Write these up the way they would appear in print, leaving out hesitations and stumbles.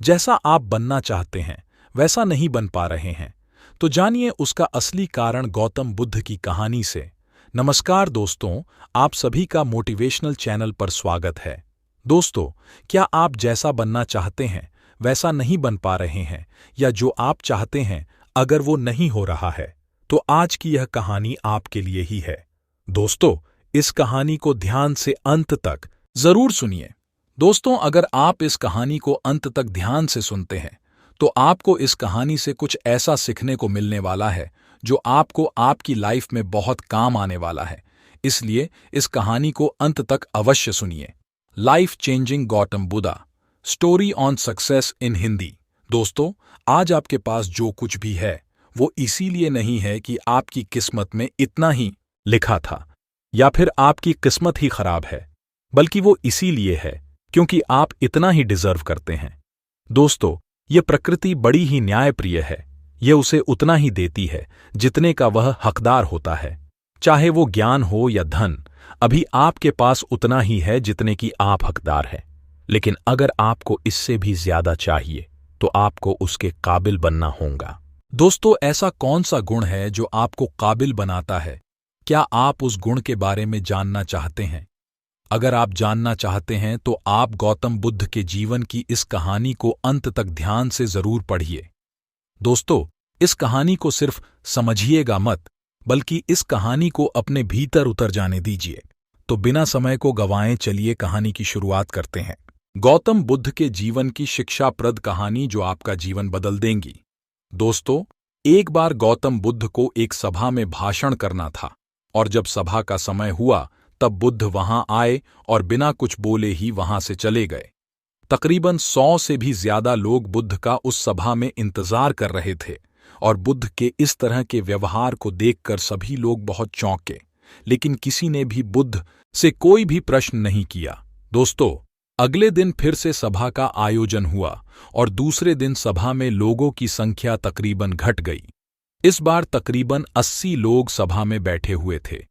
जैसा आप बनना चाहते हैं वैसा नहीं बन पा रहे हैं, तो जानिए उसका असली कारण गौतम बुद्ध की कहानी से। नमस्कार दोस्तों, आप सभी का मोटिवेशनल चैनल पर स्वागत है। दोस्तों, क्या आप जैसा बनना चाहते हैं वैसा नहीं बन पा रहे हैं, या जो आप चाहते हैं अगर वो नहीं हो रहा है, तो आज की यह कहानी आपके लिए ही है। दोस्तों, इस कहानी को ध्यान से अंत तक जरूर सुनिए। दोस्तों, अगर आप इस कहानी को अंत तक ध्यान से सुनते हैं तो आपको इस कहानी से कुछ ऐसा सीखने को मिलने वाला है जो आपको आपकी लाइफ में बहुत काम आने वाला है। इसलिए इस कहानी को अंत तक अवश्य सुनिए। Life changing Gautam Buddha, story on success in Hindi. दोस्तों, आज आपके पास जो कुछ भी है वो इसीलिए नहीं है कि आपकी किस्मत में इतना ही लिखा था या फिर आपकी किस्मत ही खराब है, बल्कि वो इसीलिए है क्योंकि आप इतना ही डिजर्व करते हैं। दोस्तों, ये प्रकृति बड़ी ही न्यायप्रिय है। ये उसे उतना ही देती है जितने का वह हकदार होता है। चाहे वो ज्ञान हो या धन, अभी आपके पास उतना ही है जितने की आप हकदार हैं। लेकिन अगर आपको इससे भी ज्यादा चाहिए तो आपको उसके काबिल बनना होगा। दोस्तों, ऐसा कौन सा गुण है जो आपको काबिल बनाता है? क्या आप उस गुण के बारे में जानना चाहते हैं? अगर आप जानना चाहते हैं तो आप गौतम बुद्ध के जीवन की इस कहानी को अंत तक ध्यान से जरूर पढ़िए। दोस्तों, इस कहानी को सिर्फ समझिएगा मत, बल्कि इस कहानी को अपने भीतर उतर जाने दीजिए। तो बिना समय को गंवाए चलिए कहानी की शुरुआत करते हैं। गौतम बुद्ध के जीवन की शिक्षाप्रद कहानी जो आपका जीवन बदल देंगी। दोस्तों, एक बार गौतम बुद्ध को एक सभा में भाषण करना था, और जब सभा का समय हुआ तब बुद्ध वहां आए और बिना कुछ बोले ही वहां से चले गए। तकरीबन 100 से भी ज्यादा लोग बुद्ध का उस सभा में इंतजार कर रहे थे, और बुद्ध के इस तरह के व्यवहार को देखकर सभी लोग बहुत चौंके, लेकिन किसी ने भी बुद्ध से कोई भी प्रश्न नहीं किया। दोस्तों, अगले दिन फिर से सभा का आयोजन हुआ, और दूसरे दिन सभा में लोगों की संख्या तकरीबन घट गई। इस बार तकरीबन 80 लोग सभा में बैठे हुए थे।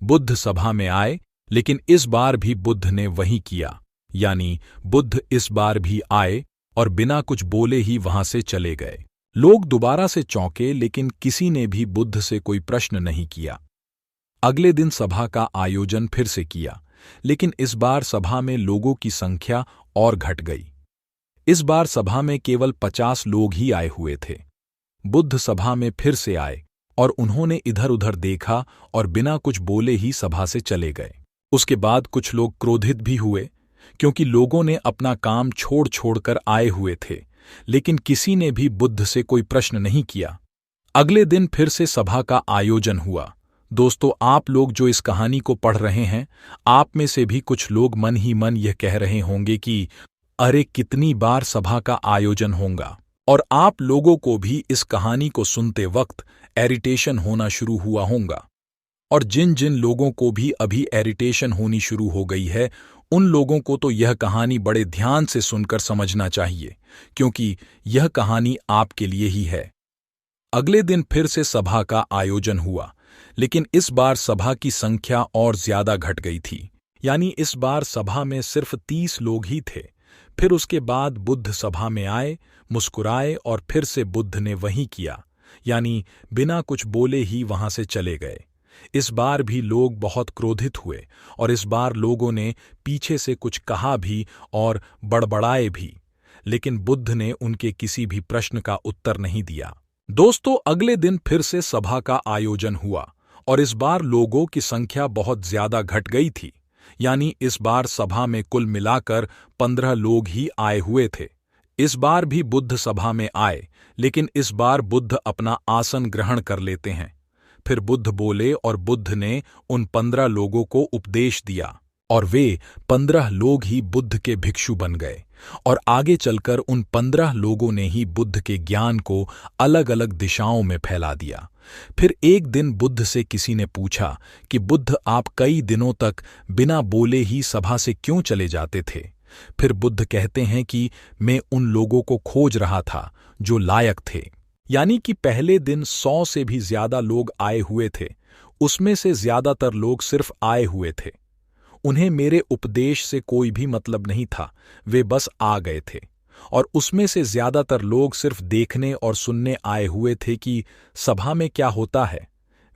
बुद्ध सभा में आए, लेकिन इस बार भी बुद्ध ने वही किया, यानी बुद्ध इस बार भी आए और बिना कुछ बोले ही वहां से चले गए। लोग दोबारा से चौंके, लेकिन किसी ने भी बुद्ध से कोई प्रश्न नहीं किया। अगले दिन सभा का आयोजन फिर से किया, लेकिन इस बार सभा में लोगों की संख्या और घट गई। इस बार सभा में केवल 50 लोग ही आए हुए थे। बुद्ध सभा में फिर से आए और उन्होंने इधर उधर देखा और बिना कुछ बोले ही सभा से चले गए। उसके बाद कुछ लोग क्रोधित भी हुए, क्योंकि लोगों ने अपना काम छोड़ छोड़कर आए हुए थे, लेकिन किसी ने भी बुद्ध से कोई प्रश्न नहीं किया। अगले दिन फिर से सभा का आयोजन हुआ। दोस्तों, आप लोग जो इस कहानी को पढ़ रहे हैं, आप में से भी कुछ लोग मन ही मन यह कह रहे होंगे कि अरे कितनी बार सभा का आयोजन होगा। और आप लोगों को भी इस कहानी को सुनते वक्त इरिटेशन होना शुरू हुआ होगा। और जिन जिन लोगों को भी अभी इरिटेशन होनी शुरू हो गई है, उन लोगों को तो यह कहानी बड़े ध्यान से सुनकर समझना चाहिए, क्योंकि यह कहानी आपके लिए ही है। अगले दिन फिर से सभा का आयोजन हुआ, लेकिन इस बार सभा की संख्या और ज्यादा घट गई थी, यानी इस बार सभा में सिर्फ 30 लोग ही थे। फिर उसके बाद बुद्ध सभा में आए, मुस्कुराए और फिर से बुद्ध ने वही किया, यानी बिना कुछ बोले ही वहां से चले गए। इस बार भी लोग बहुत क्रोधित हुए, और इस बार लोगों ने पीछे से कुछ कहा भी और बड़बड़ाए भी, लेकिन बुद्ध ने उनके किसी भी प्रश्न का उत्तर नहीं दिया। दोस्तों, अगले दिन फिर से सभा का आयोजन हुआ, और इस बार लोगों की संख्या बहुत ज्यादा घट गई थी, यानी इस बार सभा में कुल मिलाकर 15 लोग ही आए हुए थे। इस बार भी बुद्ध सभा में आए, लेकिन इस बार बुद्ध अपना आसन ग्रहण कर लेते हैं। फिर बुद्ध बोले और बुद्ध ने उन 15 लोगों को उपदेश दिया, और वे 15 लोग ही बुद्ध के भिक्षु बन गए, और आगे चलकर उन 15 लोगों ने ही बुद्ध के ज्ञान को अलग अलग दिशाओं में फैला दिया। फिर एक दिन बुद्ध से किसी ने पूछा कि बुद्ध, आप कई दिनों तक बिना बोले ही सभा से क्यों चले जाते थे? फिर बुद्ध कहते हैं कि मैं उन लोगों को खोज रहा था जो लायक थे, यानी कि पहले दिन 100 से भी ज्यादा लोग आए हुए थे, उसमें से ज्यादातर लोग सिर्फ आए हुए थे। उन्हें मेरे उपदेश से कोई भी मतलब नहीं था, वे बस आ गए थे। और उसमें से ज्यादातर लोग सिर्फ देखने और सुनने आए हुए थे कि सभा में क्या होता है।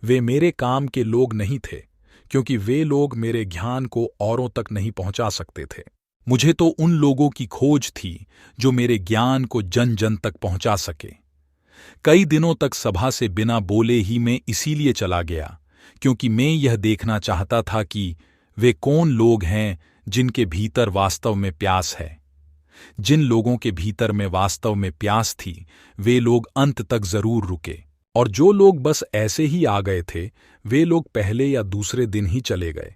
वे मेरे काम के लोग नहीं थे, क्योंकि वे लोग मेरे ज्ञान को औरों तक नहीं पहुंचा सकते थे। मुझे तो उन लोगों की खोज थी जो मेरे ज्ञान को जन जन तक पहुंचा सके। कई दिनों तक सभा से बिना बोले ही मैं इसीलिए चला गया, क्योंकि मैं यह देखना चाहता था कि वे कौन लोग हैं जिनके भीतर वास्तव में प्यास है। जिन लोगों के भीतर में वास्तव में प्यास थी, वे लोग अंत तक जरूर रुके, और जो लोग बस ऐसे ही आ गए थे, वे लोग पहले या दूसरे दिन ही चले गए।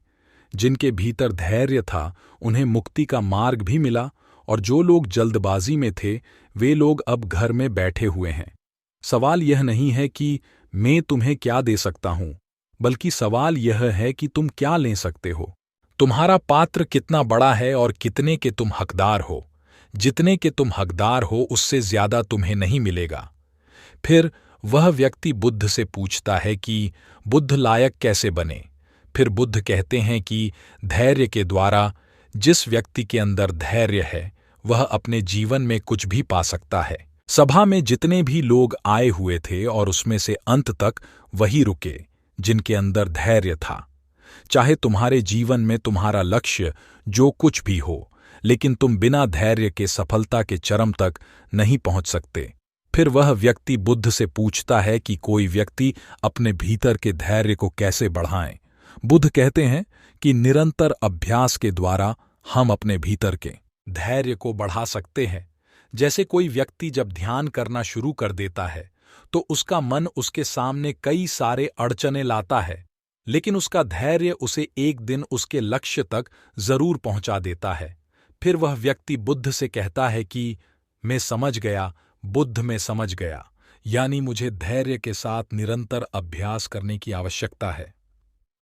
जिनके भीतर धैर्य था, उन्हें मुक्ति का मार्ग भी मिला, और जो लोग जल्दबाजी में थे, वे लोग अब घर में बैठे हुए हैं। सवाल यह नहीं है कि मैं तुम्हें क्या दे सकता हूं, बल्कि सवाल यह है कि तुम क्या ले सकते हो। तुम्हारा पात्र कितना बड़ा है और कितने के तुम हकदार हो। जितने के तुम हकदार हो, उससे ज्यादा तुम्हें नहीं मिलेगा। फिर वह व्यक्ति बुद्ध से पूछता है कि बुद्ध लायक कैसे बने। फिर बुद्ध कहते हैं कि धैर्य के द्वारा। जिस व्यक्ति के अंदर धैर्य है, वह अपने जीवन में कुछ भी पा सकता है। सभा में जितने भी लोग आए हुए थे, और उसमें से अंत तक वही रुके जिनके अंदर धैर्य था। चाहे तुम्हारे जीवन में तुम्हारा लक्ष्य जो कुछ भी हो, लेकिन तुम बिना धैर्य के सफलता के चरम तक नहीं पहुंच सकते। फिर वह व्यक्ति बुद्ध से पूछता है कि कोई व्यक्ति अपने भीतर के धैर्य को कैसे बढ़ाए। बुद्ध कहते हैं कि निरंतर अभ्यास के द्वारा हम अपने भीतर के धैर्य को बढ़ा सकते हैं। जैसे कोई व्यक्ति जब ध्यान करना शुरू कर देता है, तो उसका मन उसके सामने कई सारे अड़चनें लाता है, लेकिन उसका धैर्य उसे एक दिन उसके लक्ष्य तक जरूर पहुंचा देता है। फिर वह व्यक्ति बुद्ध से कहता है कि मैं समझ गया, बुद्ध मैं समझ गया, यानी मुझे धैर्य के साथ निरंतर अभ्यास करने की आवश्यकता है।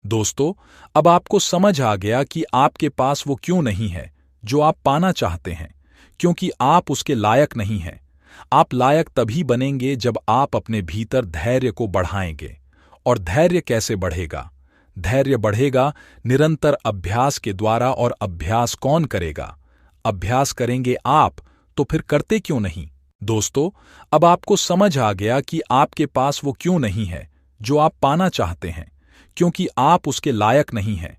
दोस्तों, अब आपको समझ आ गया कि आपके पास वो क्यों नहीं है जो आप पाना चाहते हैं, क्योंकि आप उसके लायक नहीं हैं। आप लायक तभी बनेंगे जब आप अपने भीतर धैर्य को बढ़ाएंगे। और धैर्य कैसे बढ़ेगा? धैर्य बढ़ेगा निरंतर अभ्यास के द्वारा। और अभ्यास कौन करेगा? अभ्यास करेंगे आप, तो फिर करते क्यों नहीं? दोस्तों, अब आपको समझ आ गया कि आपके पास वो क्यों नहीं है जो आप पाना चाहते हैं, क्योंकि आप उसके लायक नहीं हैं।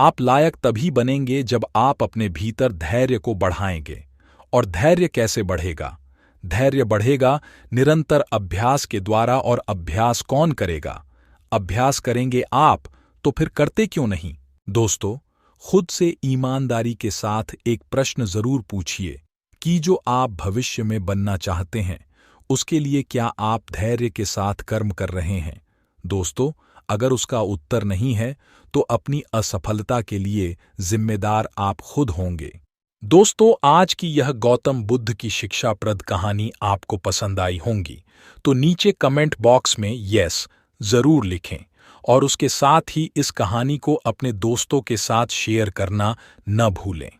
आप लायक तभी बनेंगे जब आप अपने भीतर धैर्य को बढ़ाएंगे। और धैर्य कैसे बढ़ेगा? धैर्य बढ़ेगा निरंतर अभ्यास के द्वारा। और अभ्यास कौन करेगा? अभ्यास करेंगे आप, तो फिर करते क्यों नहीं? दोस्तों, खुद से ईमानदारी के साथ एक प्रश्न जरूर पूछिए कि जो आप भविष्य में बनना चाहते हैं, उसके लिए क्या आप धैर्य के साथ कर्म कर रहे हैं? दोस्तों, अगर उसका उत्तर नहीं है, तो अपनी असफलता के लिए जिम्मेदार आप खुद होंगे। दोस्तों, आज की यह गौतम बुद्ध की शिक्षाप्रद कहानी आपको पसंद आई होंगी, तो नीचे कमेंट बॉक्स में यस जरूर लिखें, और उसके साथ ही इस कहानी को अपने दोस्तों के साथ शेयर करना न भूलें।